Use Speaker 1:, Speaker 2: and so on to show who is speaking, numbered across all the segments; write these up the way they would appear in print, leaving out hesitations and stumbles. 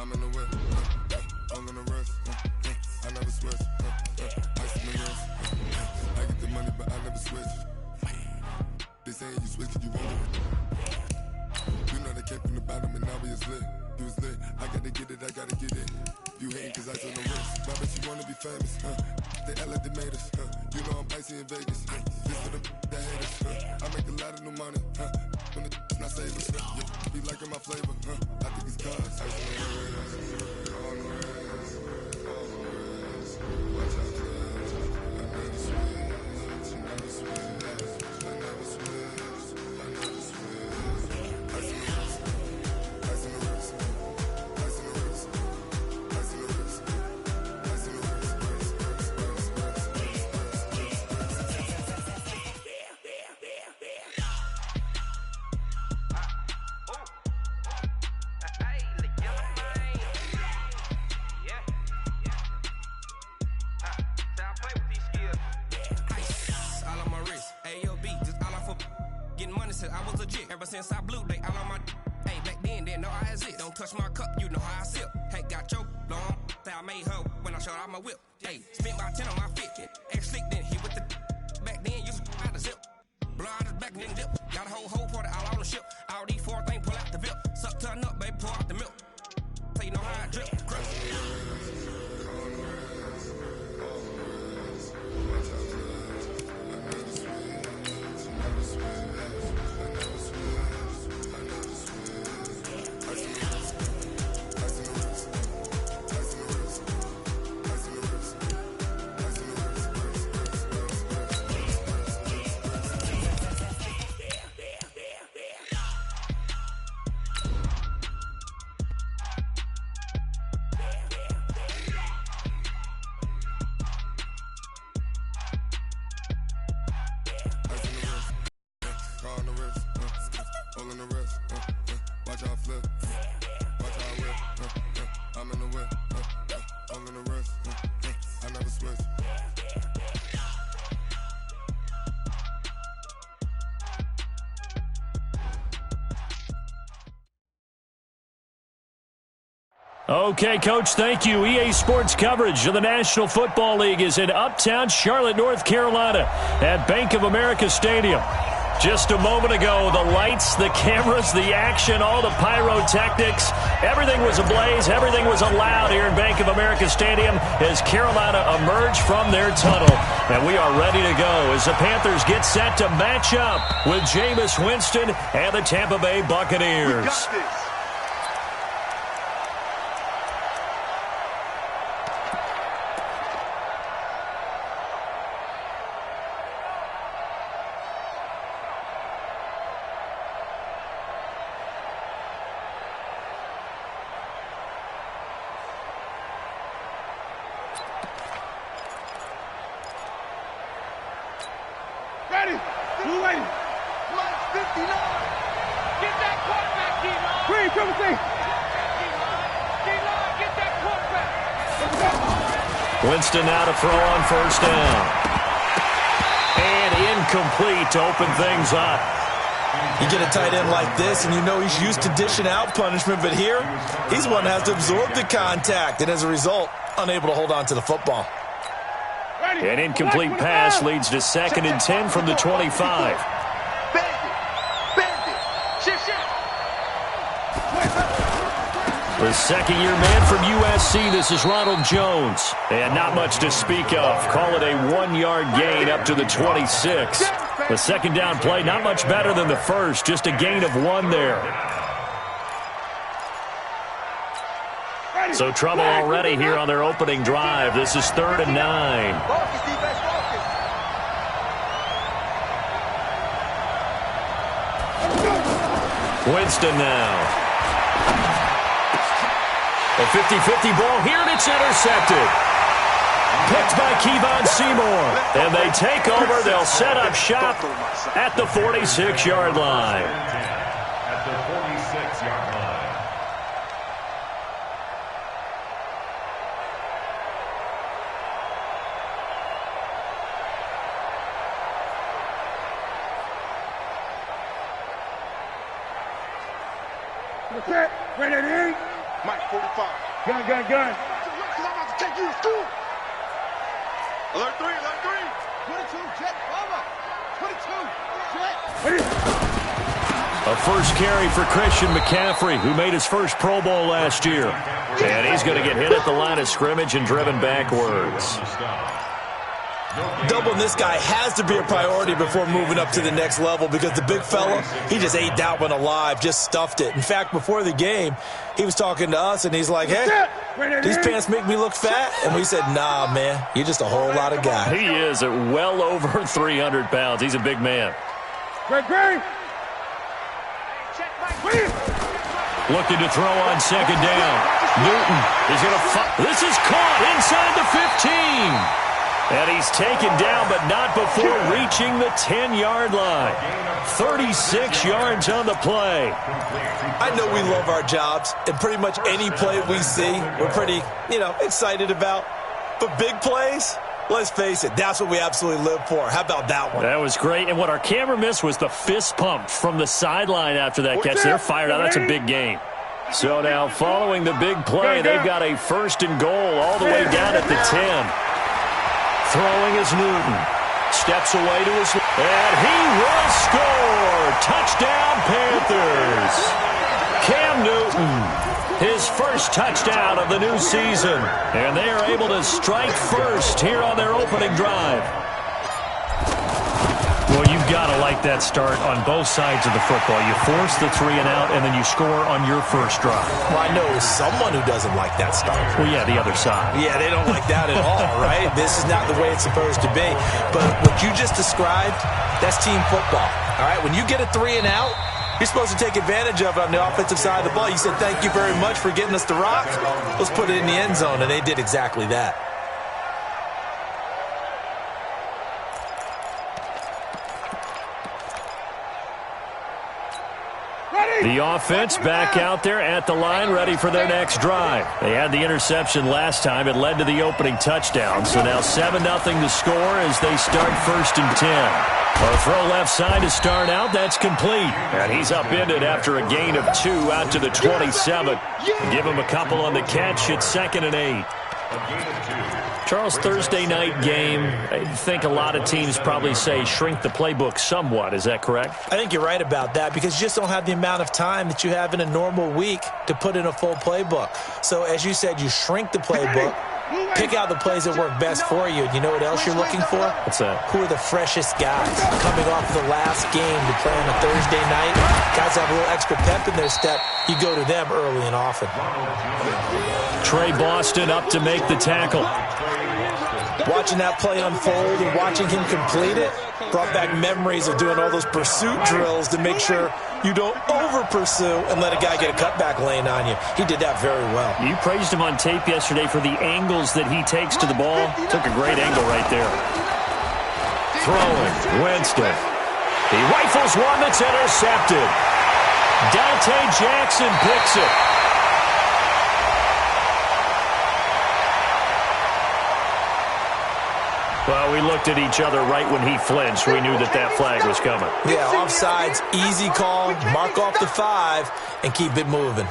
Speaker 1: I'm in the whip, all in the rest, I never switch, ice in the wrist, I get the money but I never switch. They saying you switch cause you want it. You know they came from the bottom and now we is lit. You was lit, I gotta get it, I gotta get it. You hating cause ice on the wrist, but I bet you wanna be famous, They act like they made us, You know I'm icy in Vegas, This for the that hate us, I make a lot of new money, When the not savers, Be liking my flavor, I think it's cause ice on the wrist, on the wrist, on the wrist. Watch out, I never switch, I never switch, I never switch, I never switch. Ice on the wrist, ice on the wrist, ice on the wrist, ice on the wrist, ice on the wrist,
Speaker 2: I was legit ever since I blew they all on my hey back then didn't know I exist. Don't touch my cup, you know how I sip. Hey, got choked long, say I made her when I showed out my whip. Hey, spent about 10 on my fit, ex slick then hit with the back then used to out the zip. Blow out his back then dip. Got a whole party all on the ship. All these four things pull out the VIP. Suck turn up, baby, pour out the milk. So you know how I drip. Crush.
Speaker 3: Okay, Coach, thank you. EA Sports coverage of the National Football League is in uptown Charlotte, North Carolina at Bank of America Stadium. Just a moment ago, the lights, the cameras, the action, all the pyrotechnics, everything was ablaze, everything was allowed here in Bank of America Stadium as Carolina emerged from their tunnel. And we are ready to go as the Panthers get set to match up with Jameis Winston and the Tampa Bay Buccaneers.
Speaker 4: We got this. Ready. Who ready? Plus 59. Get that quarterback, D-line. Green, triple C. D-line, get that quarterback.
Speaker 3: Winston now to throw on first down. And incomplete to open things up.
Speaker 5: You get a tight end like this, and you know he's used to dishing out punishment, but here, he's one that has to absorb the contact, and as a result, unable to hold on to the football.
Speaker 3: An incomplete pass leads to 2nd and 10 from the 25. The second-year man from USC, this is Ronald Jones. And not much to speak of. Call it a 1-yard gain up to the 26. The second down play, not much better than the first, just a gain of 1 there. So trouble already here on their opening drive. This is 3rd and 9. Winston now. A 50-50 ball here, and it's intercepted. Picked by Kevon Seymour. And they take over. They'll set up shop at the 46-yard line.
Speaker 6: At the 46-yard line.
Speaker 4: Ready to eat? Mike, 45. Gun. I'm about to take you to school. Alert 3. 22, jet, over. 22, jet.
Speaker 3: A first carry for Christian McCaffrey, who made his first Pro Bowl last year. And he's going to get hit at the line of scrimmage and driven backwards.
Speaker 5: Doubling this guy has to be a priority before moving up to the next level because the big fella, he just ate that one alive, just stuffed it. In fact, before the game, he was talking to us, and he's like, hey, these pants make me look fat? And we said, nah, man, you're just a whole lot of guy.
Speaker 3: He is at well over 300 pounds. He's a big man.
Speaker 4: Great.
Speaker 3: Looking to throw on second down. Newton is going to this is caught inside the 15. And he's taken down, but not before reaching the 10-yard line. 36 yards on the play.
Speaker 5: I know we love our jobs, and pretty much any play we see, we're pretty, excited about. But big plays, let's face it, that's what we absolutely live for. How about that one?
Speaker 3: That was great. And what our camera missed was the fist pump from the sideline after that catch. They're fired out. That's a big game. So now, following the big play, they've got a 1st and goal all the way down at the 10. Throwing is Newton. Steps away to his left. And he will score. Touchdown, Panthers. Cam Newton, his first touchdown of the new season. And they are able to strike first here on their opening drive. Well, you've got to like that start on both sides of the football. You force the 3 and out, and then you score on your first drive.
Speaker 5: Well, I know someone who doesn't like that start.
Speaker 3: Well, yeah, the other side.
Speaker 5: Yeah, they don't like that at all, right? This is not the way it's supposed to be. But what you just described, that's team football, all right? When you get a 3 and out, you're supposed to take advantage of it on the offensive side of the ball. You said, thank you very much for getting us the rock. Let's put it in the end zone, and they did exactly that.
Speaker 3: The offense back out there at the line, ready for their next drive. They had the interception last time. It led to the opening touchdown. So now 7-0 to score as they start 1st and 10. A throw left side to start out. That's complete. And he's upended after a gain of 2 out to the 27. Give him a couple on the catch at 2nd and 8. Charles, Thursday night game, I think a lot of teams probably say shrink the playbook somewhat. Is that correct?
Speaker 5: I think you're right about that because you just don't have the amount of time that you have in a normal week to put in a full playbook. So, as you said, you shrink the playbook, pick out the plays that work best for you. You know what else you're looking for?
Speaker 3: What's that?
Speaker 5: Who are the freshest guys coming off the last game to play on a Thursday night? Guys have a little extra pep in their step. You go to them early and often.
Speaker 3: Trey Boston up to make the tackle.
Speaker 5: Watching that play unfold and watching him complete it brought back memories of doing all those pursuit drills to make sure you don't over-pursue and let a guy get a cutback lane on you. He did that very well.
Speaker 3: You praised him on tape yesterday for the angles that he takes to the ball. Took a great angle right there. Throwing, Winston. He rifles one that's intercepted. Dante Jackson picks it. Well, we looked at each other right when he flinched. We knew that that flag was coming.
Speaker 5: Yeah, offsides, easy call, mark off the 5, and keep it moving.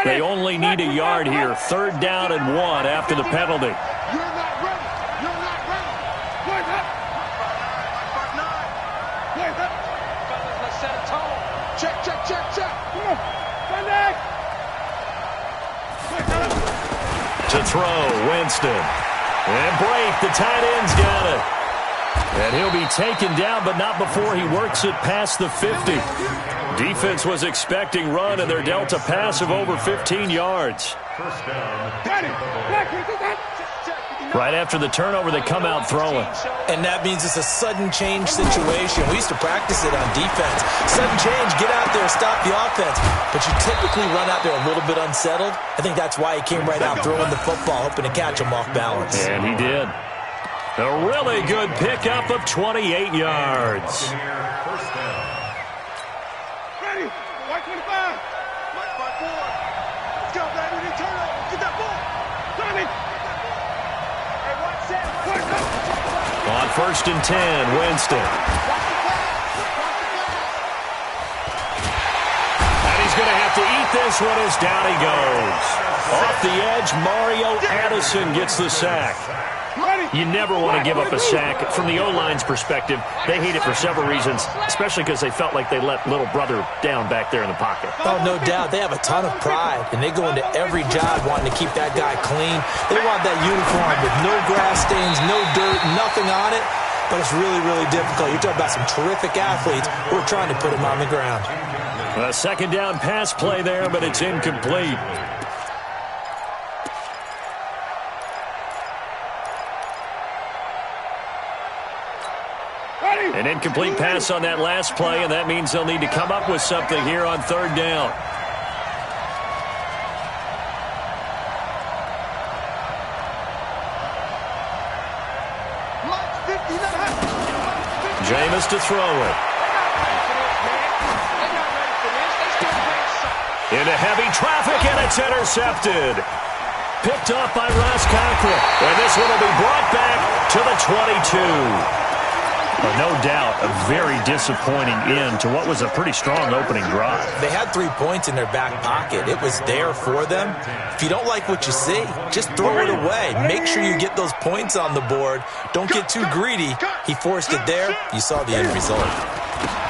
Speaker 3: They only need a yard here. 3rd down and 1 after the penalty.
Speaker 4: You're not ready. You're not ready. Wait up. Wait up. Let's set a tone. Check. Come on. Sunday.
Speaker 3: To throw, Winston. And break, the tight end's got it. And he'll be taken down, but not before he works it past the 50. Defense was expecting run, and they're dealt a pass of over 15 yards. Right after the turnover, they come out throwing.
Speaker 5: And that means it's a sudden change situation. We used to practice it on defense. Sudden change, get out there, stop the offense. But you typically run out there a little bit unsettled. I think that's why he came right out throwing the football, hoping to catch him off balance.
Speaker 3: And he did. A really good pickup of 28 yards.
Speaker 4: Ready. White 25. White 5-4. Let's go, baby. We need turnover. Get that ball. Johnny.
Speaker 3: On 1st and 10, Winston. And he's he's going to have to eat this one as down he goes. Off the edge, Mario Addison gets the sack. You never want to give up a sack. From the O-line's perspective, they hate it for several reasons, especially because they felt like they let little brother down back there in the pocket.
Speaker 5: Oh, no doubt. They have a ton of pride, and they go into every job wanting to keep that guy clean. They want that uniform with no grass stains, no dirt, nothing on it, but it's really, really difficult. You're talking about some terrific athletes who are trying to put him on the ground.
Speaker 3: A second down pass play there, but it's incomplete. An incomplete pass on that last play, and that means they'll need to come up with something here on third down. Jameis to throw it. Into heavy traffic, and it's intercepted. Picked off by Ross Cochran, and this one will be brought back to the 22. No doubt, a very disappointing end to what was a pretty strong opening drive.
Speaker 5: They had 3 points in their back pocket. It was there for them. If you don't like what you see, just throw it away. Make sure you get those points on the board. Don't get too greedy. He forced it there. You saw the end result.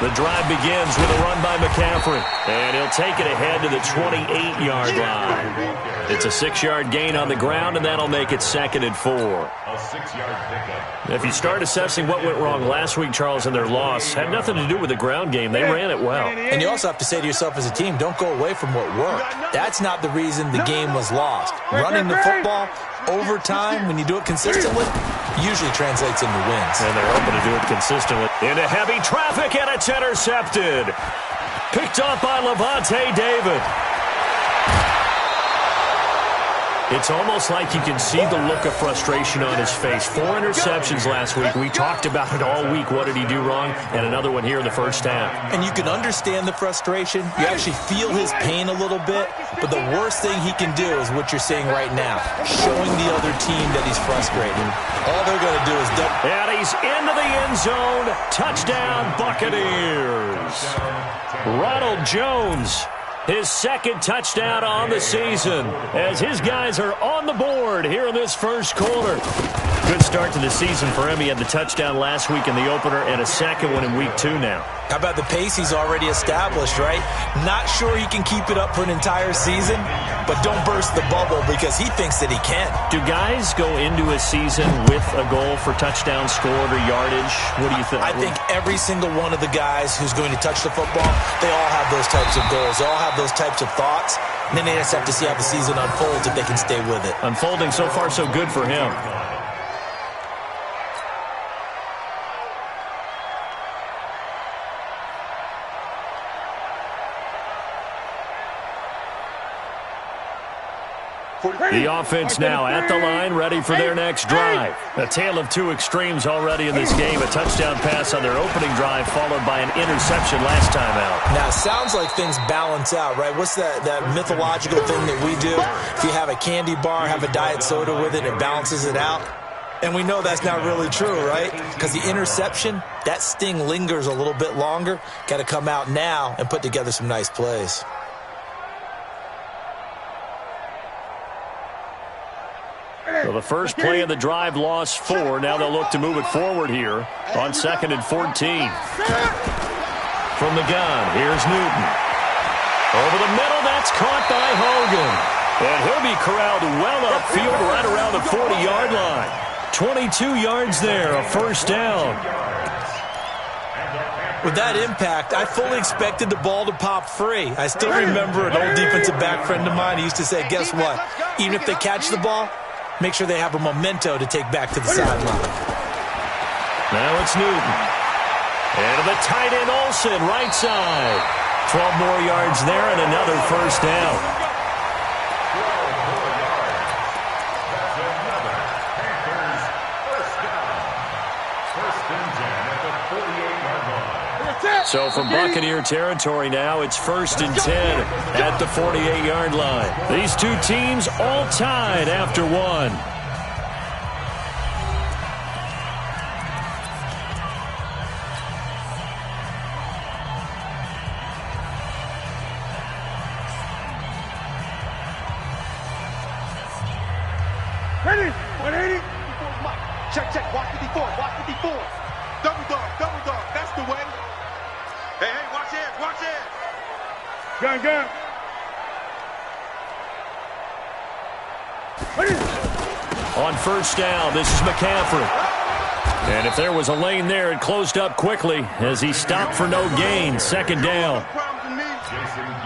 Speaker 3: The drive begins with a run by McCaffrey, and he'll take it ahead to the 28-yard line. It's a 6-yard gain on the ground, and that'll make it 2nd and 4.
Speaker 6: A 6-yard pickup.
Speaker 3: If you start assessing what went wrong last week, Charles, in their loss, had nothing to do with the ground game. They ran it well.
Speaker 5: And you also have to say to yourself as a team, don't go away from what worked. That's not the reason the game was lost. Running the football over time, when you do it consistently, usually translates into wins.
Speaker 3: And they're hoping to do it consistently. Into heavy traffic, and it's intercepted. Picked off by Levante David. It's almost like you can see the look of frustration on his face. 4 interceptions last week. We talked about it all week. What did he do wrong? And another one here in the first half.
Speaker 5: And you can understand the frustration. You actually feel his pain a little bit. But the worst thing he can do is what you're seeing right now, showing the other team that he's frustrated. All they're going to do is dump.
Speaker 3: And he's into the end zone. Touchdown, Buccaneers. Ronald Jones, his 2nd touchdown on the season, as his guys are on the board here in this first quarter. Good start to the season for him. He had the touchdown last week in the opener and a second one in week 2 now.
Speaker 5: How about the pace he's already established, right? Not sure he can keep it up for an entire season, but don't burst the bubble because he thinks that he can.
Speaker 3: Do guys go into a season with a goal for touchdown scored or yardage? What do you think?
Speaker 5: I think every single one of the guys who's going to touch the football, they all have those types of goals. They all have those types of thoughts. And then they just have to see how the season unfolds if they can stay with it.
Speaker 3: Unfolding so far so good for him. The offense now at the line, ready for their next drive. A tale of 2 extremes already in this game. A touchdown pass on their opening drive, followed by an interception last time out.
Speaker 5: Now, it sounds like things balance out, right? What's that mythological thing that we do? If you have a candy bar, have a diet soda with it, it balances it out. And we know that's not really true, right? Because the interception, that sting lingers a little bit longer. Got to come out now and put together some nice plays.
Speaker 3: So the first play of the drive lost 4. Now they'll look to move it forward here on 2nd and 14. From the gun, here's Newton. Over the middle, that's caught by Hogan. And he'll be corralled well upfield right around the 40-yard line. 22 yards there, a first down.
Speaker 5: With that impact, I fully expected the ball to pop free. I still remember an old defensive back friend of mine. He used to say, guess what? Even if they catch the ball, make sure they have a memento to take back to the sideline.
Speaker 3: Now it's Newton. And to the tight end, Olsen, right side. 12 more yards there and another first down. So from Buccaneer territory now, it's 1st and 10 at the 48-yard line. These 2 teams all tied after 1.
Speaker 4: 180. Check, check. Watch 54. Watch 54. Double dog. Double dog. That's the way. Hey, hey, watch it. Watch it. Gun, gun.
Speaker 3: On first down, this is McCaffrey. And if there was a lane there, it closed up quickly as he stopped for no gain. Second down.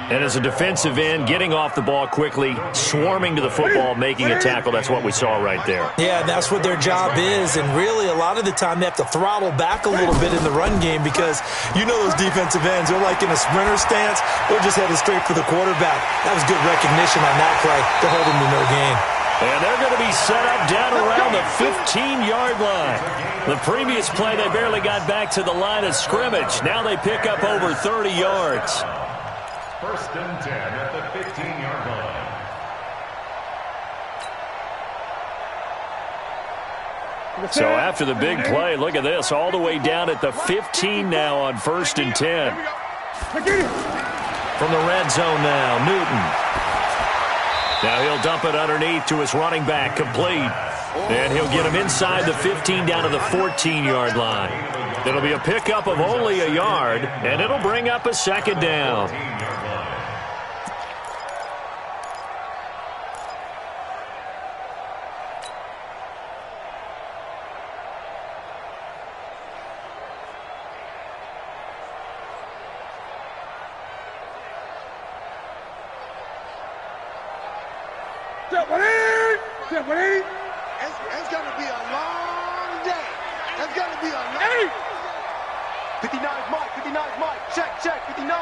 Speaker 3: And as a defensive end, getting off the ball quickly, swarming to the football, making a tackle. That's what we saw right there.
Speaker 5: Yeah, and that's what their job is. And really, a lot of the time, they have to throttle back a little bit in the run game because you know those defensive ends, they're like in a sprinter stance. They're just headed straight for the quarterback. That was good recognition on that play to hold him to no gain.
Speaker 3: And they're going to be set up down around the 15-yard line. The previous play, they barely got back to the line of scrimmage. Now they pick up over 30 yards.
Speaker 6: First and 10 at the 15-yard line.
Speaker 3: So after the big play, look at this, all the way down at the 15 now on first and 10. From the red zone now, Newton. Now he'll dump it underneath to his running back, complete. And he'll get him inside the 15 down to the 14-yard line. It'll be a pickup of only a yard, and it'll bring up a second down.
Speaker 4: It's going to be a long day. It's going to be a long 59's Mike. 59's Mike. Check, check. 59.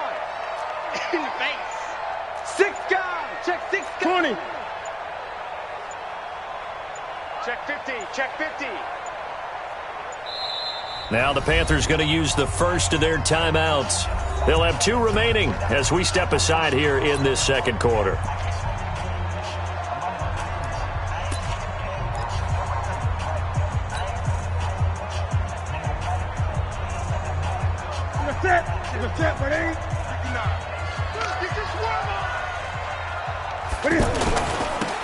Speaker 4: In the face. 6 guys. Check 6 guys. 20. Check 50. Check 50.
Speaker 3: Now the Panthers going to use the first of their timeouts. They'll have 2 remaining as we step aside here in this second quarter.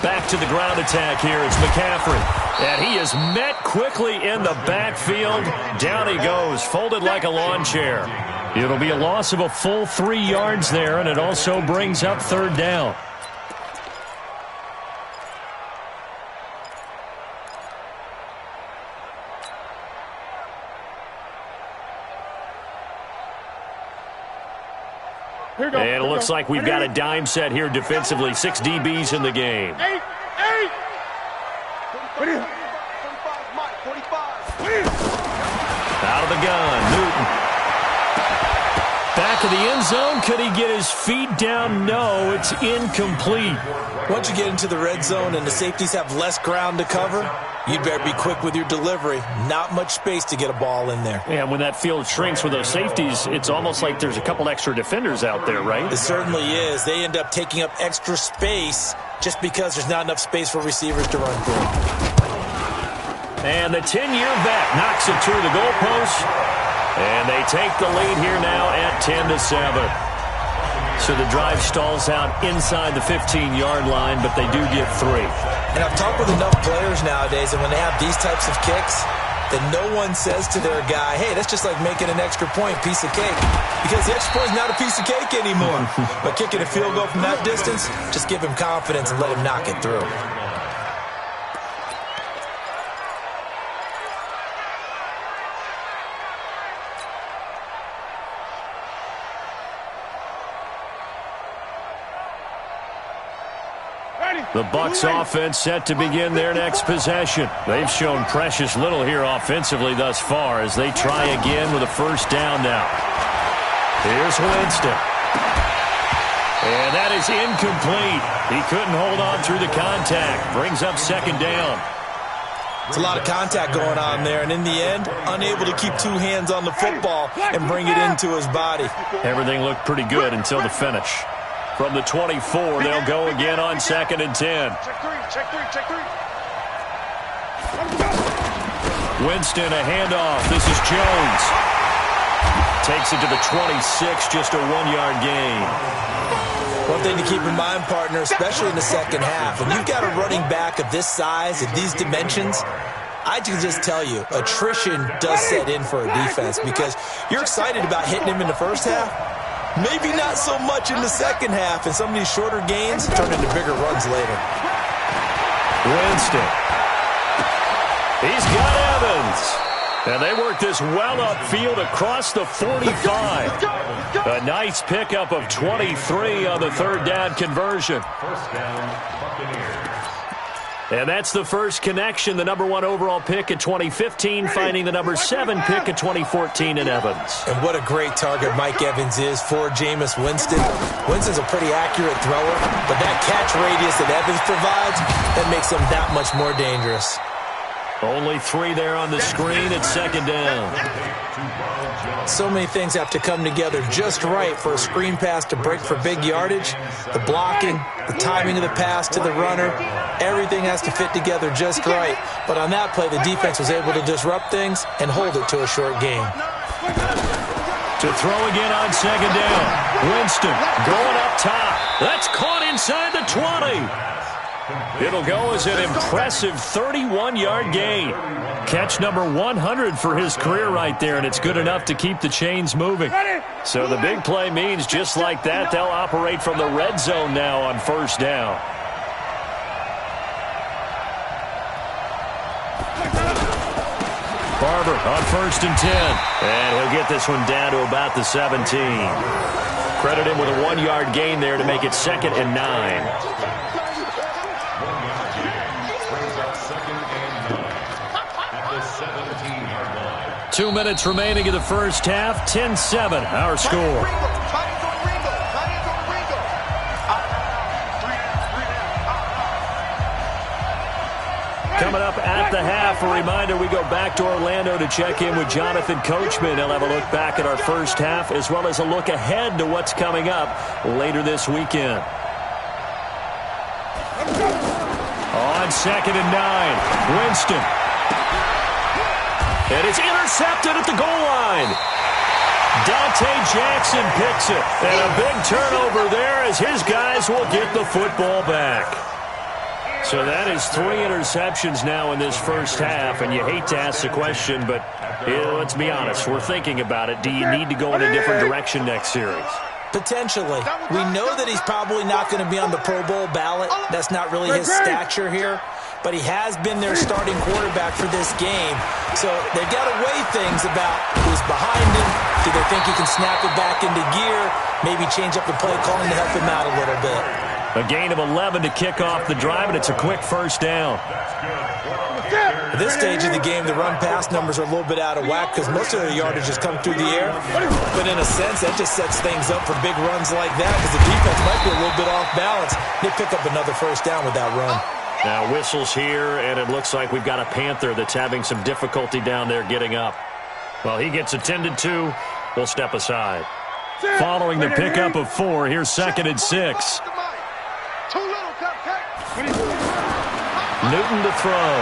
Speaker 3: Back to the ground attack here. It's McCaffrey. And he is met quickly in the backfield. Down he goes, folded like a lawn chair. It'll be a loss of a full 3 yards there, and it also brings up third down. And it looks like we've got a dime set here defensively. 6 DBs in the game.
Speaker 4: 8. 45, Mike. 45.
Speaker 3: Out of the gun, Newton. Back of the end zone. Could he get his feet down? No, it's incomplete.
Speaker 5: Once you get into the red zone and the safeties have less ground to cover, you'd better be quick with your delivery. Not much space to get a ball in there.
Speaker 3: Yeah, when that field shrinks with those safeties, it's almost like there's a couple extra defenders out there, right?
Speaker 5: It certainly is. They end up taking up extra space just because there's not enough space for receivers to run through.
Speaker 3: And the 10-year vet knocks it through the goalpost. And they take the lead here now at 10-7. So the drive stalls out inside the 15-yard line, but they do get 3.
Speaker 5: And I've talked with enough players nowadays, and when they have these types of kicks, then no one says to their guy, hey, that's just like making an extra point, piece of cake. Because the extra point is not a piece of cake anymore. But kicking a field goal from that distance, just give him confidence and let him knock it through.
Speaker 3: The Bucs offense set to begin their next possession. They've shown precious little here offensively thus far as they try again with a first down now. Here's Winston. And that is incomplete. He couldn't hold on through the contact. Brings up second down.
Speaker 5: It's a lot of contact going on there, and in the end, unable to keep 2 hands on the football and bring it into his body.
Speaker 3: Everything looked pretty good until the finish. From the 24, they'll go again on second and 10.
Speaker 4: Check 3. Check 3. Check 3.
Speaker 3: Winston, a handoff. This is Jones. Takes it to the 26, just a 1-yard gain.
Speaker 5: One thing to keep in mind, partner, especially in the second half, when you've got a running back of this size, of these dimensions, I can just tell you, attrition does set in for a defense because you're excited about hitting him in the first half. Maybe not so much in the second half, and some of these shorter gains turn into bigger runs later.
Speaker 3: Winston. He's got Evans. And they work this well upfield across the 45. A nice pickup of 23 on the third down conversion.
Speaker 6: First down, Buccaneers.
Speaker 3: And that's the first connection, the number 1 overall pick in 2015, finding the number 7 pick in 2014 in Evans.
Speaker 5: And what a great target Mike Evans is for Jameis Winston. Winston's a pretty accurate thrower, but that catch radius that Evans provides, that makes him that much more dangerous.
Speaker 3: Only 3 there on the screen at second down.
Speaker 5: So many things have to come together just right for a screen pass to break for big yardage. The blocking, the timing of the pass to the runner, everything has to fit together just right. But on that play, the defense was able to disrupt things and hold it to a short game.
Speaker 3: To throw again on second down. Winston going up top. That's caught inside the 20. It'll go as an impressive 31-yard gain. Catch number 100 for his career right there, and it's good enough to keep the chains moving. So the big play means just like that, they'll operate from the red zone now on first down. Barber on 1st and 10. And he'll get this one down to about the 17. Credit him with a 1-yard gain there to make it 2nd and 9. 2 minutes remaining in the first half. 10-7, our score. Coming up at the half, a reminder, we go back to Orlando to check in with Jonathan Coachman. He'll have a look back at our first half as well as a look ahead to what's coming up later this weekend. On 2nd and 9, Winston. And it's intercepted at the goal line. Dante Jackson picks it. And a big turnover there as his guys will get the football back. So that is 3 interceptions now in this first half. And you hate to ask the question, but let's be honest. We're thinking about it. Do you need to go in a different direction next series?
Speaker 5: Potentially. We know that he's probably not going to be on the Pro Bowl ballot. That's not really his stature here. But he has been their starting quarterback for this game. So they've got to weigh things about who's behind him. Do they think he can snap it back into gear? Maybe change up the play calling to help him out a little bit.
Speaker 3: A gain of 11 to kick off the drive, and it's a quick first down.
Speaker 5: At this stage of the game, the run-pass numbers are a little bit out of whack because most of their yardage has come through the air. But in a sense, that just sets things up for big runs like that because the defense might be a little bit off balance. They pick up another first down with that run.
Speaker 3: Now whistles here, and it looks like we've got a Panther that's having some difficulty down there getting up. Well, he gets attended to. We'll step aside. Following the pickup of 4, here's 2nd and 6. Newton to throw.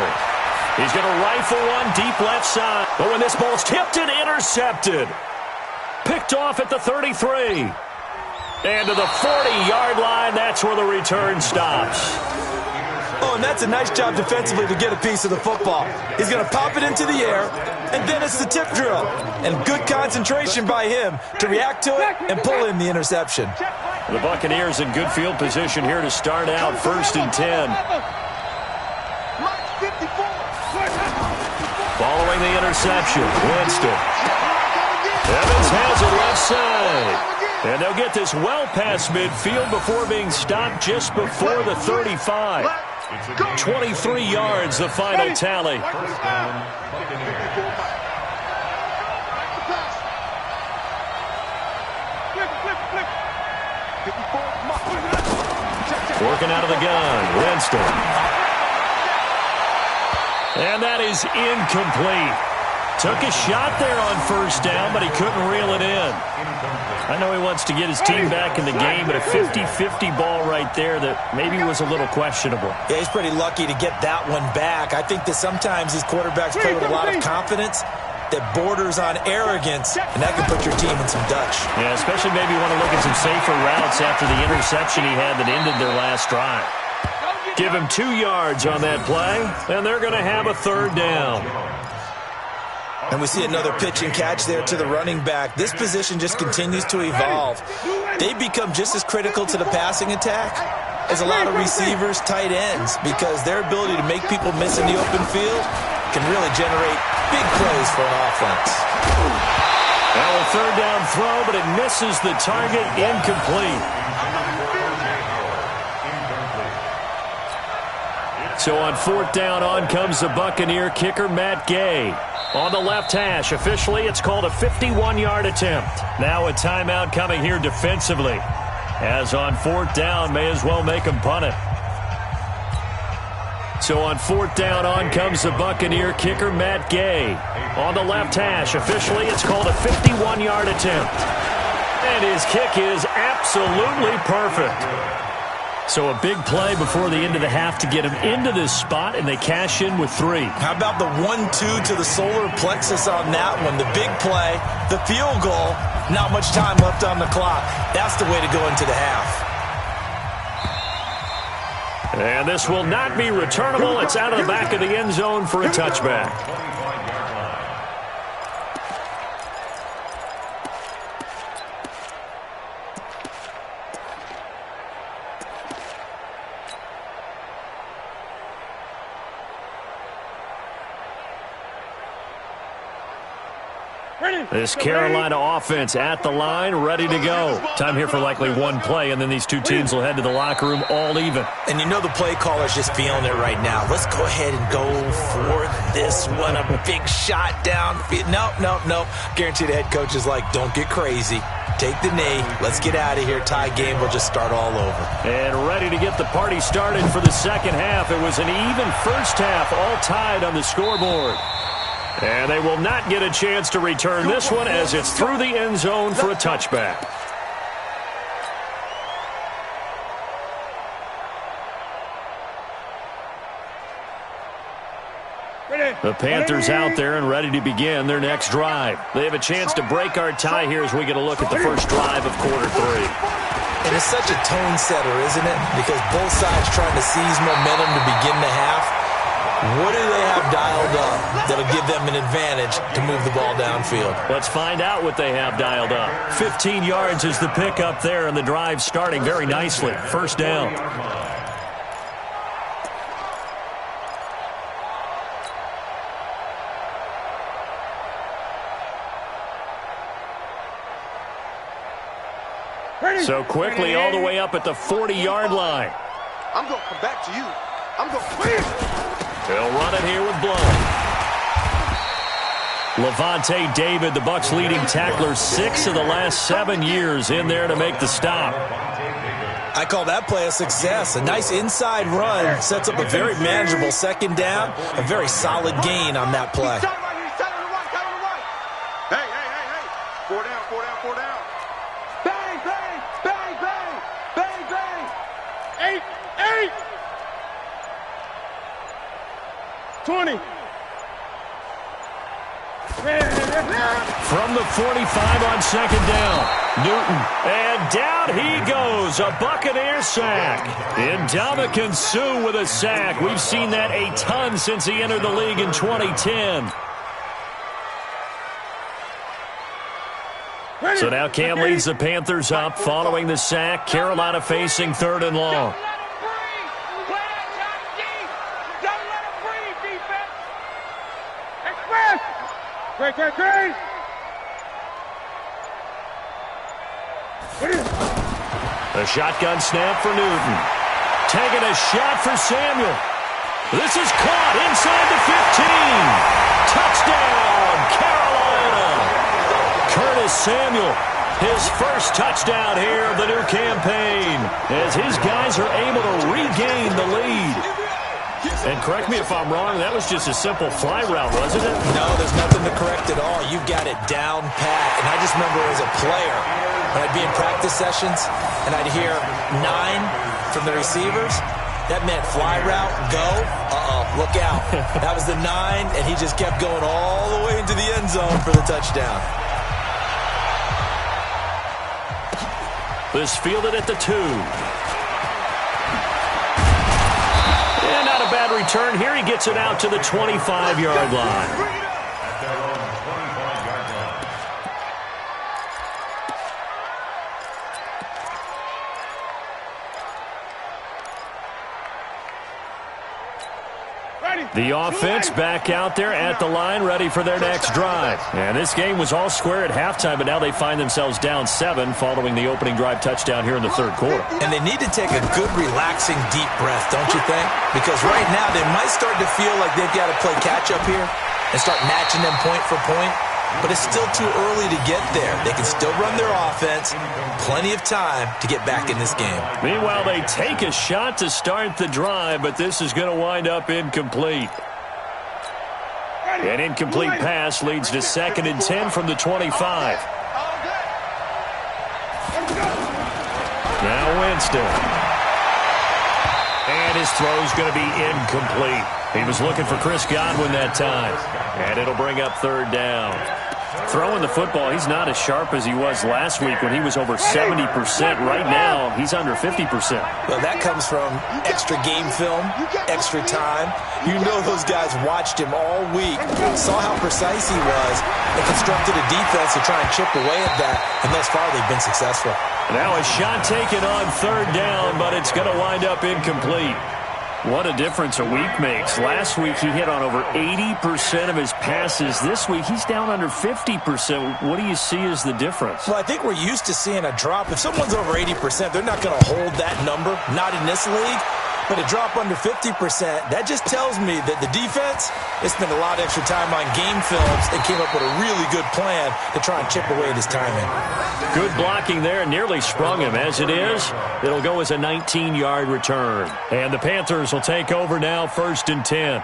Speaker 3: He's going to rifle one deep left side. But when this ball's tipped and intercepted. Picked off at the 33. And to the 40-yard line, that's where the return stops.
Speaker 5: Oh, and that's a nice job defensively to get a piece of the football. He's going to pop it into the air, and then it's the tip drill. And good concentration by him to react to it and pull in the interception.
Speaker 3: The Buccaneers in good field position here to start out 1st and 10. Following the interception, Winston. Evans has it left side. And they'll get this well past midfield before being stopped just before the 35. 23 yards, the final tally. Working out of the gun, Winston. And that is incomplete. Took a shot there on first down, but he couldn't reel it in. I know he wants to get his team back in the game, but a 50-50 ball right there that maybe was a little questionable.
Speaker 5: Yeah, he's pretty lucky to get that one back. I think that sometimes these quarterbacks play with a lot of confidence, that borders on arrogance, and that can put your team in some Dutch.
Speaker 3: Yeah, especially maybe you want to look at some safer routes after the interception he had that ended their last drive. Give him 2 yards on that play, and they're going to have a third down.
Speaker 5: And we see another pitch and catch there to the running back. This position just continues to evolve. They become just as critical to the passing attack as a lot of receivers, tight ends, because their ability to make people miss in the open field can really generate big plays for an offense.
Speaker 3: Now a third down throw, but it misses the target, incomplete. So on 4th down, on comes the Buccaneer kicker, Matt Gay. On the left hash, officially it's called a 51-yard attempt. Now a timeout coming here defensively. As on 4th down, may as well make him punt it. So on 4th down, on comes the Buccaneer kicker, Matt Gay. On the left hash, officially it's called a 51-yard attempt. And his kick is absolutely perfect. So a big play before the end of the half to get him into this spot, and they cash in with 3.
Speaker 5: How about the 1-2 to the solar plexus on that one? The big play, the field goal, not much time left on the clock. That's the way to go into the half.
Speaker 3: And this will not be returnable. It's out of the back of the end zone for a touchback. This Carolina offense at the line, ready to go. Time here for likely one play, and then these two teams will head to the locker room all even.
Speaker 5: And you know the play caller's just feeling it right now. Let's go ahead and go for this one. A big shot down. No. Guarantee the head coach is like, don't get crazy. Take the knee. Let's get out of here. Tie game will just start all over.
Speaker 3: And ready to get the party started for the second half. It was an even first half, all tied on the scoreboard. And they will not get a chance to return this one as it's through the end zone for a touchback. The Panthers out there and ready to begin their next drive. They have a chance to break our tie here as we get a look at the first drive of quarter 3.
Speaker 5: And it's such a tone setter, isn't it? Because both sides trying to seize momentum to begin the half. What do they have dialed up that'll give them an advantage to move the ball downfield?
Speaker 3: Let's find out what they have dialed up. 15 yards is the pickup there, and the drive starting very nicely. First down. So quickly all the way up at the 40-yard line.
Speaker 4: I'm going to come back to you. I'm going to win.
Speaker 3: They'll run it here with Blount. Levante David, the Bucs' leading tackler, 6 of the last 7 years in there to make the stop.
Speaker 5: I call that play a success. A nice inside run sets up a very manageable second down. A very solid gain on that play.
Speaker 4: Hey. 4 down. Bang, bang, bang, bang, bang, bang. 8. 20.
Speaker 3: From the 45 on second down, Newton, and down he goes, a Buccaneer sack. Ndamukong Suh with a sack. We've seen that a ton since he entered the league in 2010. So now Cam leads the Panthers up following the sack. Carolina facing 3rd and long.
Speaker 4: Great.
Speaker 3: A shotgun snap for Newton. Taking a shot for Samuel. This is caught inside the 15. Touchdown, Carolina. Curtis Samuel, his first touchdown here of the new campaign, as his guys are able to regain the lead. And correct me if I'm wrong, that was just a simple fly route, wasn't it?
Speaker 5: No, there's nothing to correct at all. You've got it down pat. And I just remember as a player, when I'd be in practice sessions and I'd hear 9 from the receivers, That meant fly route, go. Look out. That was the 9, and he just kept going all the way into the end zone for the touchdown.
Speaker 3: This fielded at the 2. And not a bad return here. He gets it out to the 25-yard line. The offense back out there at the line, ready for their next drive. And this game was all square at halftime, but now they find themselves down 7 following the opening drive touchdown here in the third quarter.
Speaker 5: And they need to take a good, relaxing, deep breath, don't you think? Because right now they might start to feel like they've got to play catch-up here and start matching them point for point. But it's still too early to get there. They can still run their offense. Plenty of time to get back in this game.
Speaker 3: Meanwhile, they take a shot to start the drive, but this is going to wind up incomplete. An incomplete pass leads to 2nd and 10 from the 25. Now Winston. And his throw's going to be incomplete. He was looking for Chris Godwin that time. And it'll bring up 3rd down. Throwing the football, he's not as sharp as he was last week when he was over 70%. Right now, he's under 50%.
Speaker 5: Well, that comes from extra game film, extra time. You know those guys watched him all week, saw how precise he was, and constructed a defense to try and chip away at that. And thus far, they've been successful.
Speaker 3: Now a shot taken on 3rd down, but it's going to wind up incomplete. What a difference a week makes. Last week, he hit on over 80% of his passes. This week, he's down under 50%. What do you see as the difference?
Speaker 5: Well, I think we're used to seeing a drop. If someone's over 80%, they're not going to hold that number, not in this league. But a drop under 50%, that just tells me that the defense, they spent a lot of extra time on game films and came up with a really good plan to try and chip away at his timing.
Speaker 3: Good blocking there, nearly sprung him. As it is, it'll go as a 19-yard return. And the Panthers will take over now, 1st and 10.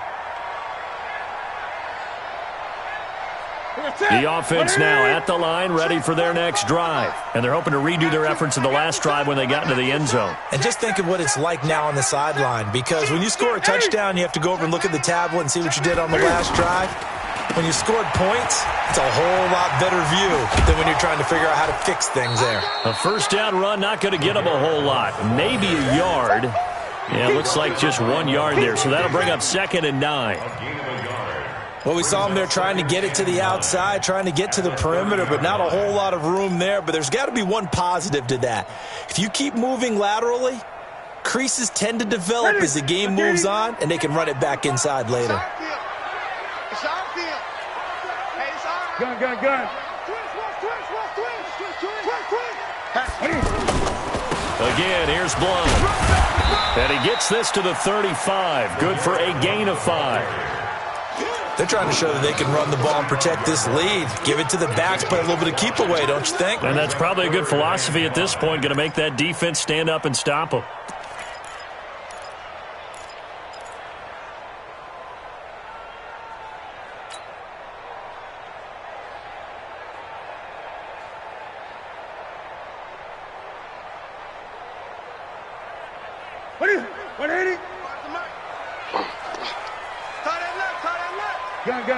Speaker 3: The offense now at the line, ready for their next drive. And they're hoping to redo their efforts in the last drive when they got into the end zone.
Speaker 5: And just think of what it's like now on the sideline, because when you score a touchdown, you have to go over and look at the tablet and see what you did on the last drive. When you scored points, it's a whole lot better view than when you're trying to figure out how to fix things there.
Speaker 3: A 1st down run, not going to get them a whole lot. Maybe a yard. Yeah, it looks like just 1 yard there. So that'll bring up 2nd and 9.
Speaker 5: Well, we saw him there trying to get it to the outside, trying to get to the perimeter, but not a whole lot of room there. But there's got to be one positive to that. If you keep moving laterally, creases tend to develop as the game moves on, and they can run it back inside later.
Speaker 4: Gun.
Speaker 3: Again, here's Blown. And he gets this to the 35. Good for a gain of 5.
Speaker 5: They're trying to show that they can run the ball and protect this lead. Give it to the backs, play a little bit of keep away, don't you think?
Speaker 3: And that's probably a good philosophy at this point, going to make that defense stand up and stop them.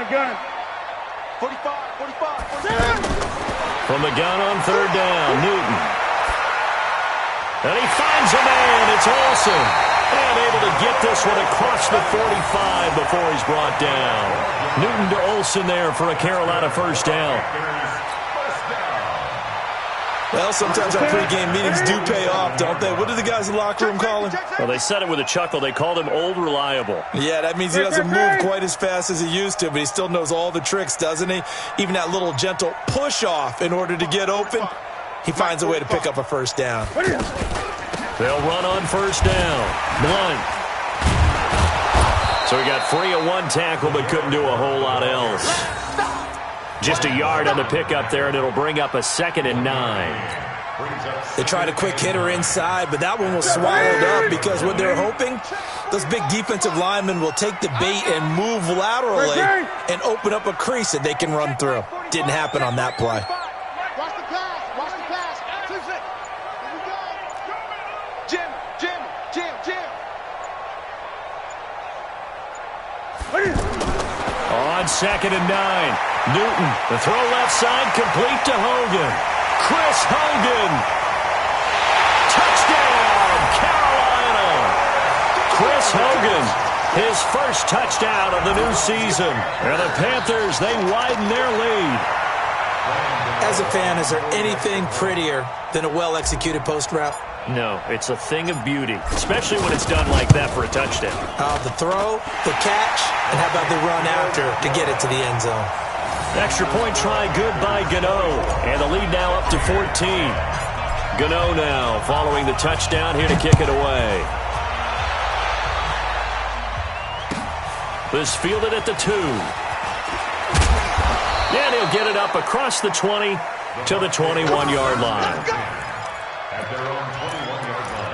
Speaker 4: Gun. 45.
Speaker 3: From the gun on 3rd down, Newton. And he finds a man. It's Olsen. And able to get this one across the 45 before he's brought down. Newton to Olsen there for a Carolina 1st down.
Speaker 5: Well, sometimes our pregame meetings do pay off, don't they? What do the guys in the locker room call him?
Speaker 3: Well, they said it with a chuckle. They called him Old Reliable.
Speaker 5: Yeah, that means he doesn't move quite as fast as he used to, but he still knows all the tricks, doesn't he? Even that little gentle push-off in order to get open, he finds a way to pick up a 1st down.
Speaker 3: They'll run on 1st down. Blunt. So he got free of 1 tackle, but couldn't do a whole lot else. Just a yard on the pickup there, and it'll bring up a 2nd and 9.
Speaker 5: They tried a quick hitter inside, but that one was swallowed up because what they're hoping, those big defensive linemen will take the bait and move laterally and open up a crease that they can run through. Didn't happen on that play.
Speaker 4: Watch the pass. Here we go. Jim.
Speaker 3: On 2nd and 9. Newton, the throw left side, complete to Hogan. Chris Hogan. Touchdown, Carolina. Chris Hogan, his first touchdown of the new season. And the Panthers, they widen their lead.
Speaker 5: As a fan, is there anything prettier than a well-executed post route?
Speaker 3: No, it's a thing of beauty, especially when it's done like that for a touchdown.
Speaker 5: The throw, the catch, and how about the run after to get it to the end zone?
Speaker 3: Extra point try good by Gano. And the lead now up to 14. Gano now following the touchdown here to kick it away. This fielded at the 2. And he'll get it up across the 20 to the 21-yard line.
Speaker 6: At their own 21-yard line.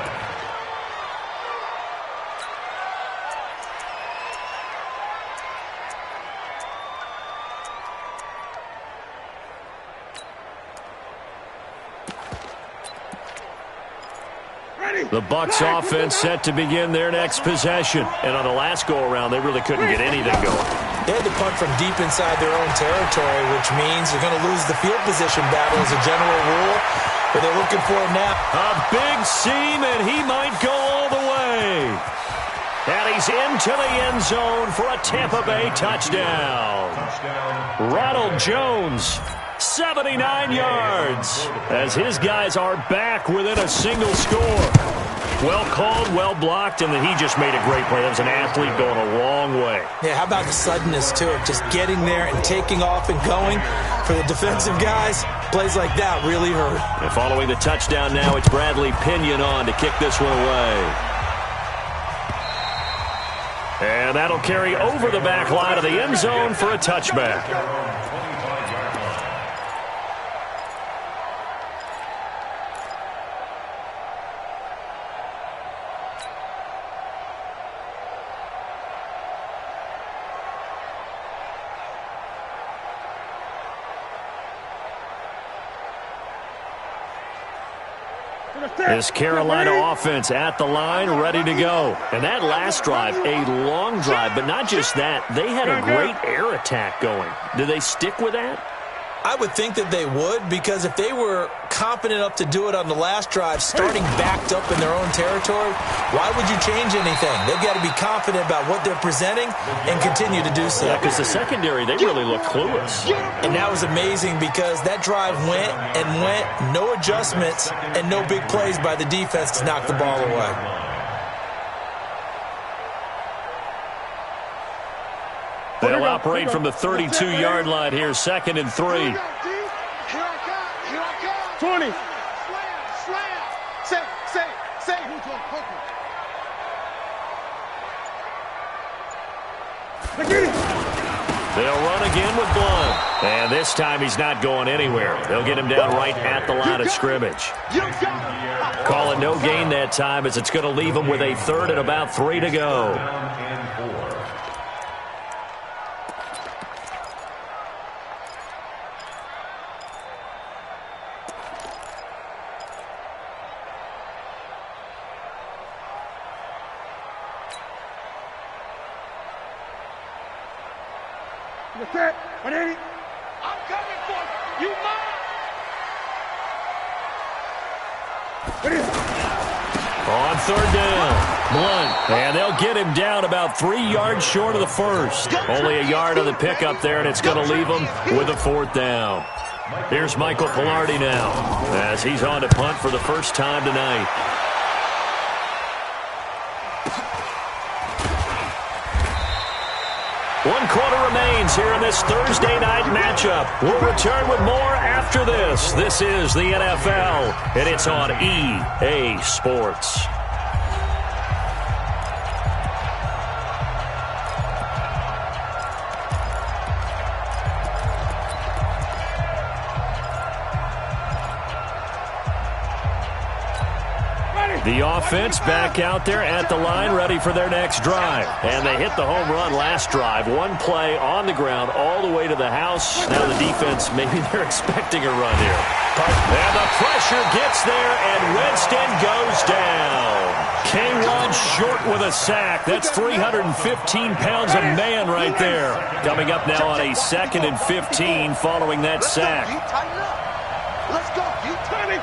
Speaker 3: The Bucs offense set to begin their next possession. And on the last go-around, they really couldn't get anything going.
Speaker 5: They had to punt from deep inside their own territory, which means they're going to lose the field position battle as a general rule. But they're looking for it now.
Speaker 3: A big seam, and he might go all the way. And he's into the end zone for a Tampa Bay touchdown. Ronald Jones, 79 yards, as his guys are back within a single score. Well called, well blocked, and then he just made a great play. That was an athlete going a long way.
Speaker 5: Yeah, how about the suddenness, too, of just getting there and taking off and going? For the defensive guys, plays like that really hurt.
Speaker 3: And following the touchdown now, it's Bradley Pinion on to kick this one away. And that'll carry over the back line of the end zone for a touchback. This Carolina offense at the line, ready to go. And that last drive, a long drive, but not just that. They had a great air attack going. Do they stick with that?
Speaker 5: I would think that they would, because if they were confident enough to do it on the last drive, starting backed up in their own territory, why would you change anything? They've got to be confident about what they're presenting and continue to do so.
Speaker 3: Yeah, because the secondary, they really look clueless.
Speaker 5: And that was amazing because that drive went and went, no adjustments, and no big plays by the defense to knock the ball away.
Speaker 3: They'll operate from the 32-yard line here, 2nd and 3.
Speaker 4: Here I come. 20. Slam. Say.
Speaker 3: They'll run again with Blunt. And this time he's not going anywhere. They'll get him down right at the line of scrimmage. Call it no gain that time, as it's going to leave him with a 3rd and about 3 to go.
Speaker 4: Set. 180. I'm coming for you. You mine.
Speaker 3: On 3rd down, Blunt. And they'll get him down about 3 yards short of the first. Only a yard on the pickup there, and it's going to leave him with a 4th down. Here's Michael Pilardi now, as he's on to punt for the first time tonight. One quarter remains here in this Thursday night matchup. We'll return with more after this. This is the NFL, and it's on EA Sports.
Speaker 4: Ready.
Speaker 3: The offense back out there at the line, ready for their next drive. And they hit the home run last drive. One play on the ground all the way to the house. Now the defense, maybe they're expecting a run here. And the pressure gets there, and Winston goes down. K1 short with a sack. That's 315 pounds of man right there. Coming up now on a 2nd and 15 following that sack.
Speaker 4: Let's go. Keep turning.